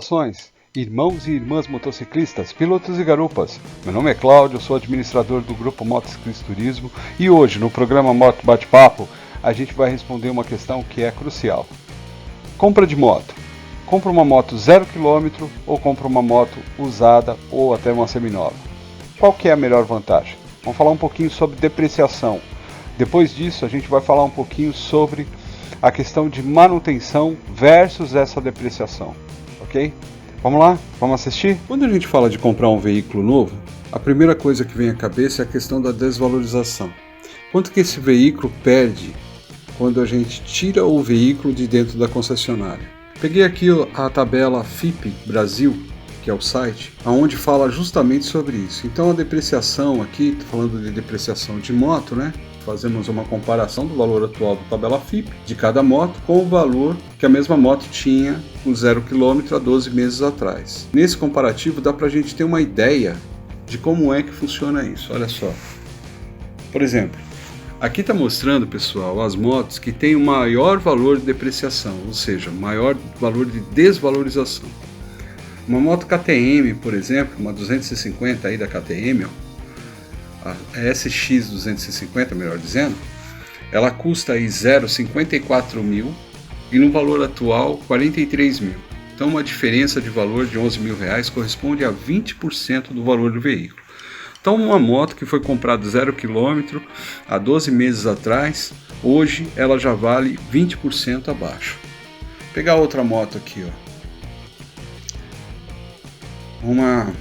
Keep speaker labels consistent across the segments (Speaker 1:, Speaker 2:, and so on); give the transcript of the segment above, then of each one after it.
Speaker 1: Saudações, irmãos e irmãs motociclistas, pilotos e garupas. Meu nome é Cláudio, sou administrador do grupo Motociclismo Turismo e hoje no programa Moto Bate-Papo a gente vai responder uma questão que é crucial. Compra de moto. Compra uma moto 0 km ou compra uma moto usada ou até uma seminova? Qual que é a melhor vantagem? Vamos falar um pouquinho sobre depreciação. Depois disso a gente vai falar um pouquinho sobre a questão de manutenção versus essa depreciação, ok? Vamos lá? Vamos assistir? Quando a gente fala de comprar um veículo novo, a primeira coisa que vem à cabeça é a questão da desvalorização. Quanto que esse veículo perde quando a gente tira o veículo de dentro da concessionária? Peguei aqui a tabela FIPE Brasil, que é o site, onde fala justamente sobre isso. Então a depreciação aqui, falando de depreciação de moto, né? Fazemos uma comparação do valor atual da tabela FIPE de cada moto com o valor que a mesma moto tinha com 0 km há 12 meses atrás. Nesse comparativo dá para a gente ter uma ideia de como é que funciona isso. Olha só. Por exemplo, aqui está mostrando, pessoal, as motos que têm o maior valor de depreciação, ou seja, maior valor de desvalorização. Uma moto KTM, por exemplo, uma 250 aí da KTM, a SX 250, melhor dizendo, ela custa aí 54 mil e no valor atual 43 mil. Então uma diferença de valor de 11 mil reais corresponde a 20% do valor do veículo. Então uma moto que foi comprada 0 km há 12 meses atrás, hoje ela já vale 20% abaixo. Vou pegar outra moto aqui, ó. Uma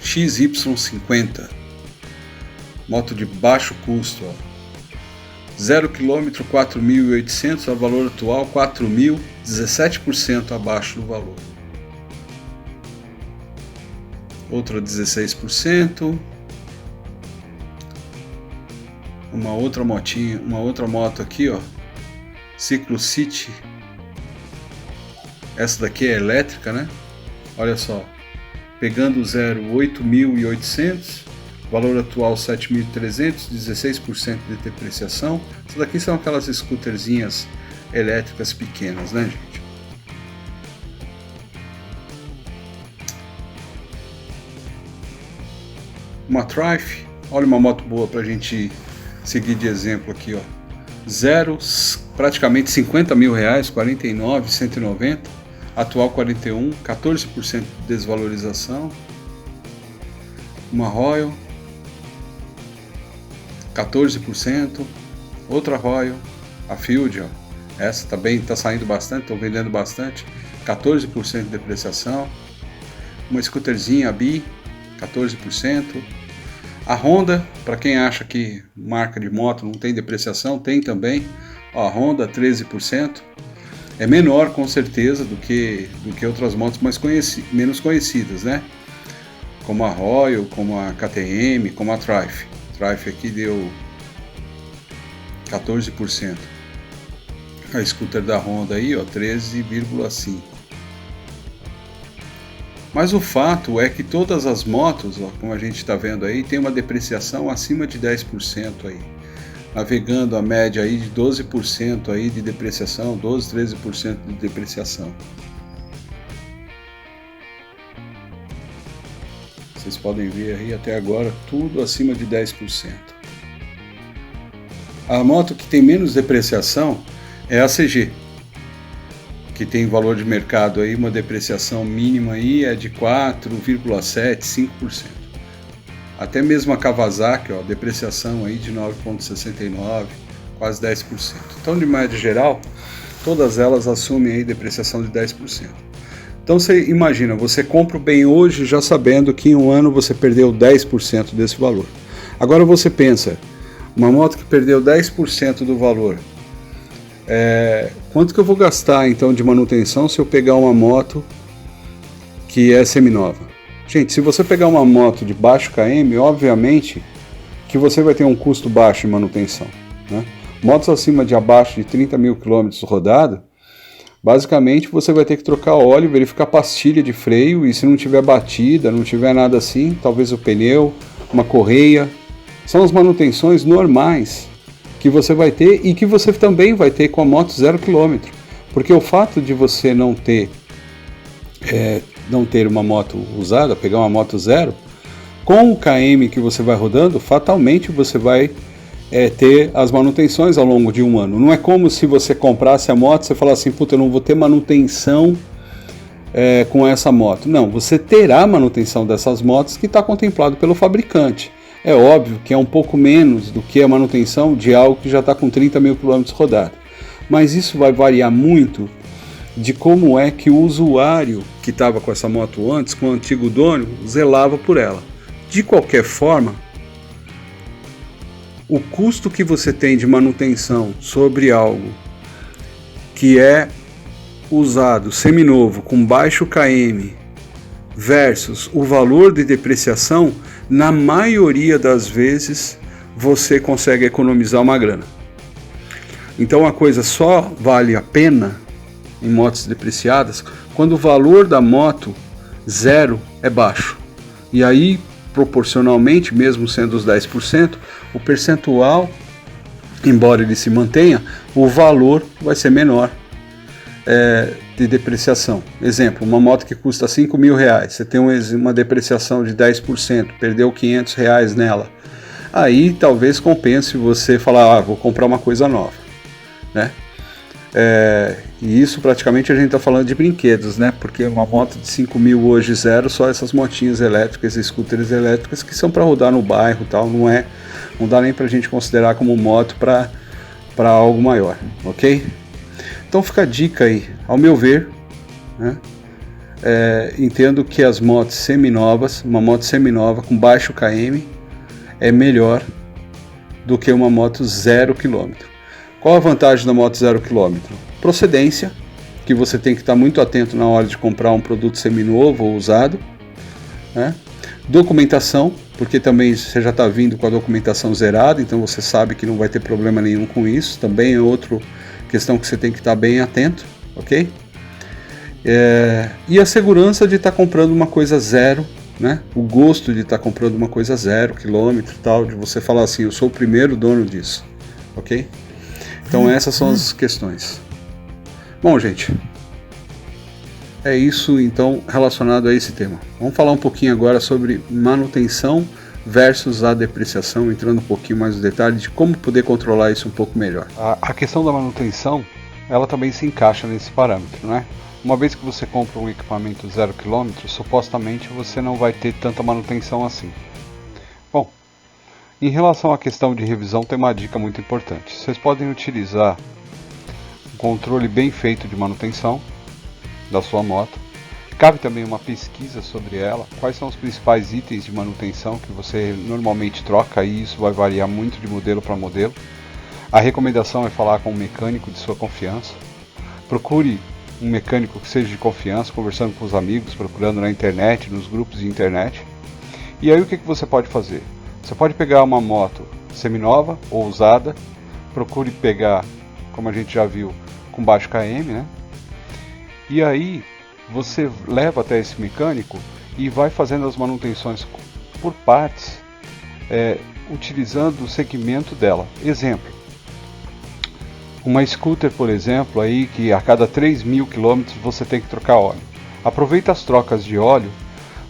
Speaker 1: XY50, moto de baixo custo, ó. 0 km 4.800, ao valor atual 4.000, 17% abaixo do valor. Outra 16%. Uma outra moto aqui, ó. Ciclo City. Essa daqui é elétrica, né? Olha só, pegando o zero 8.800, valor atual 7.300, 16% de depreciação. Essas daqui são aquelas scooterzinhas elétricas pequenas, né, gente? Uma Triumph, olha uma moto boa pra gente seguir de exemplo aqui, ó. Zero, praticamente 50 mil reais, 49, 190. Atual 41, 14% de desvalorização. Uma Royal, 14%. Outra Royal, a Field, ó. Essa também está saindo bastante, estão vendendo bastante, 14% de depreciação. Uma scooterzinha, a Bi, 14%. A Honda, para quem acha que marca de moto não tem depreciação, tem também. Ó, a Honda, 13%. É menor com certeza do que outras motos menos conhecidas, né? Como a Royal, como a KTM, como a Triumph. Triumph aqui deu 14%. A scooter da Honda aí, ó, 13,5%. Mas o fato é que todas as motos, ó, como a gente está vendo aí, tem uma depreciação acima de 10% aí. Navegando a média aí de 12% aí de depreciação, 12, 13% de depreciação. Vocês podem ver aí até agora tudo acima de 10%. A moto que tem menos depreciação é a CG, que tem valor de mercado aí, uma depreciação mínima aí é de 4,7, 5%. Até mesmo a Kawasaki, ó, depreciação aí de 9,69, quase 10%. Então, de média geral, todas elas assumem aí depreciação de 10%. Então, você imagina, você compra o bem hoje já sabendo que em um ano você perdeu 10% desse valor. Agora você pensa, uma moto que perdeu 10% do valor, quanto que eu vou gastar então de manutenção se eu pegar uma moto que é seminova? Gente, se você pegar uma moto de baixo km, obviamente que você vai ter um custo baixo de manutenção, né? Motos abaixo de 30 mil quilômetros rodado, basicamente você vai ter que trocar óleo, verificar a pastilha de freio e se não tiver batida, não tiver nada assim, talvez o pneu, uma correia. São as manutenções normais que você vai ter e que você também vai ter com a moto 0 km. Porque o fato de você não ter não ter uma moto usada, pegar uma moto zero, com o KM que você vai rodando, fatalmente você vai ter as manutenções ao longo de um ano. Não é como se você comprasse a moto e você falasse assim, puta, eu não vou ter manutenção com essa moto. Não, você terá manutenção dessas motos que está contemplado pelo fabricante. É óbvio que é um pouco menos do que a manutenção de algo que já está com 30 mil quilômetros rodados. Mas isso vai variar muito de como é que o usuário que estava com essa moto antes, com o antigo dono, zelava por ela. De qualquer forma, o custo que você tem de manutenção sobre algo que é usado seminovo com baixo KM versus o valor de depreciação, na maioria das vezes você consegue economizar uma grana. Então a coisa só vale a pena em motos depreciadas quando o valor da moto zero é baixo. E aí, proporcionalmente, mesmo sendo os 10%, o percentual, embora ele se mantenha, o valor vai ser menor de depreciação. Exemplo, uma moto que custa R$5.000, você tem uma depreciação de 10%, perdeu R$500 nela. Aí talvez compense você falar, vou comprar uma coisa nova, né? E isso praticamente a gente está falando de brinquedos, né? Porque uma moto de 5.000 hoje zero, só essas motinhas elétricas, scooters elétricas que são para rodar no bairro, tal, não dá nem para a gente considerar como moto para algo maior, ok? Então fica a dica aí, ao meu ver, né? Entendo que as motos seminovas, uma moto seminova com baixo KM é melhor do que uma moto 0 km. Qual a vantagem da moto 0 km? Procedência, que você tem que estar muito atento na hora de comprar um produto seminovo ou usado, né? Documentação, porque também você já está vindo com a documentação zerada, então você sabe que não vai ter problema nenhum com isso, também é outra questão que você tem que estar bem atento, ok? E a segurança de estar comprando uma coisa zero, né? O gosto de estar comprando uma coisa 0 km, tal, de você falar assim, eu sou o primeiro dono disso, ok? Então essas são as questões. Bom, gente, é isso então relacionado a esse tema. Vamos falar um pouquinho agora sobre manutenção versus a depreciação, entrando um pouquinho mais no detalhe de como poder controlar isso um pouco melhor. A questão da manutenção, ela também se encaixa nesse parâmetro, né? Uma vez que você compra um equipamento 0 km, supostamente você não vai ter tanta manutenção assim. Bom, em relação à questão de revisão, tem uma dica muito importante. Vocês podem utilizar um controle bem feito de manutenção da sua moto. Cabe também uma pesquisa sobre ela, quais são os principais itens de manutenção que você normalmente troca, e isso vai variar muito de modelo para modelo. A recomendação é falar com um mecânico de sua confiança. Procure um mecânico que seja de confiança, conversando com os amigos, procurando na internet, nos grupos de internet. E aí o que você pode fazer? Você pode pegar uma moto seminova ou usada, procure pegar, como a gente já viu, com baixo KM, né? E aí você leva até esse mecânico e vai fazendo as manutenções por partes, utilizando o segmento dela. Exemplo, uma scooter, por exemplo, aí que a cada 3.000 km você tem que trocar óleo. Aproveita as trocas de óleo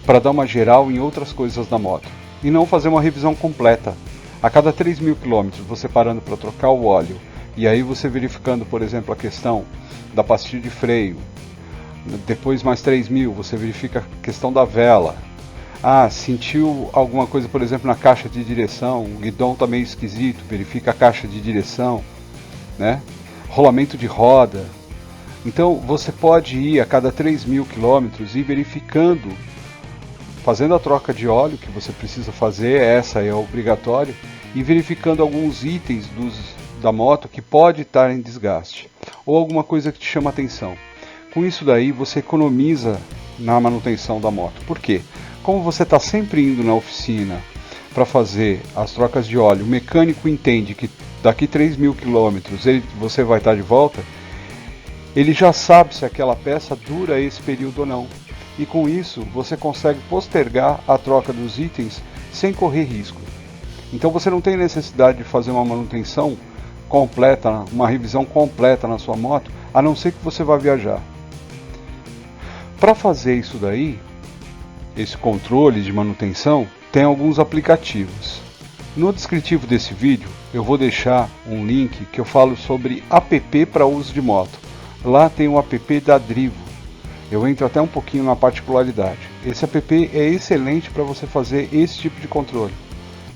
Speaker 1: para dar uma geral em outras coisas da moto e não fazer uma revisão completa. A cada 3.000 km você parando para trocar o óleo e aí você verificando, por exemplo, a questão da pastilha de freio. Depois mais 3.000 você verifica a questão da vela. Sentiu alguma coisa, por exemplo, na caixa de direção, o guidão está meio esquisito, verifica a caixa de direção, né? Rolamento de roda. Então você pode ir a cada 3.000 km e verificando, fazendo a troca de óleo que você precisa fazer, essa é obrigatório, e verificando alguns itens da moto que pode estar em desgaste ou alguma coisa que te chama atenção. Com isso daí você economiza na manutenção da moto. Por quê? Como você está sempre indo na oficina para fazer as trocas de óleo, o mecânico entende que daqui 3.000 km você vai estar de volta, ele já sabe se aquela peça dura esse período ou não. E com isso você consegue postergar a troca dos itens sem correr risco. Então você não tem necessidade de fazer uma manutenção completa, uma revisão completa na sua moto, a não ser que você vá viajar. Para fazer isso daí, esse controle de manutenção, tem alguns aplicativos. No descritivo desse vídeo eu vou deixar um link que eu falo sobre app para uso de moto. Lá tem o app da Drivo. Eu entro até um pouquinho na particularidade. Esse app é excelente para você fazer esse tipo de controle.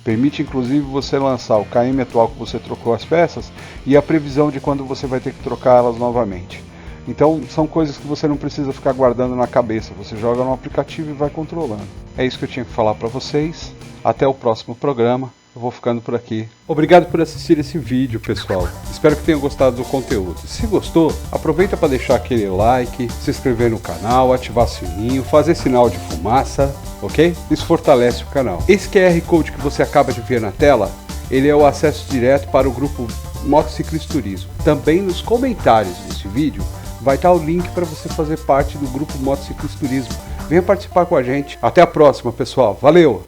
Speaker 1: Permite inclusive você lançar o KM atual que você trocou as peças e a previsão de quando você vai ter que trocar elas novamente. Então são coisas que você não precisa ficar guardando na cabeça, você joga no aplicativo e vai controlando. É isso que eu tinha que falar para vocês. Até o próximo programa. Eu vou ficando por aqui. Obrigado por assistir esse vídeo, pessoal. Espero que tenham gostado do conteúdo. Se gostou, aproveita para deixar aquele like, se inscrever no canal, ativar o sininho, fazer sinal de fumaça, ok? Isso fortalece o canal. Esse QR Code que você acaba de ver na tela, ele é o acesso direto para o grupo Motociclisturismo. Também nos comentários desse vídeo vai estar o link para você fazer parte do grupo Motociclisturismo. Venha participar com a gente. Até a próxima, pessoal. Valeu!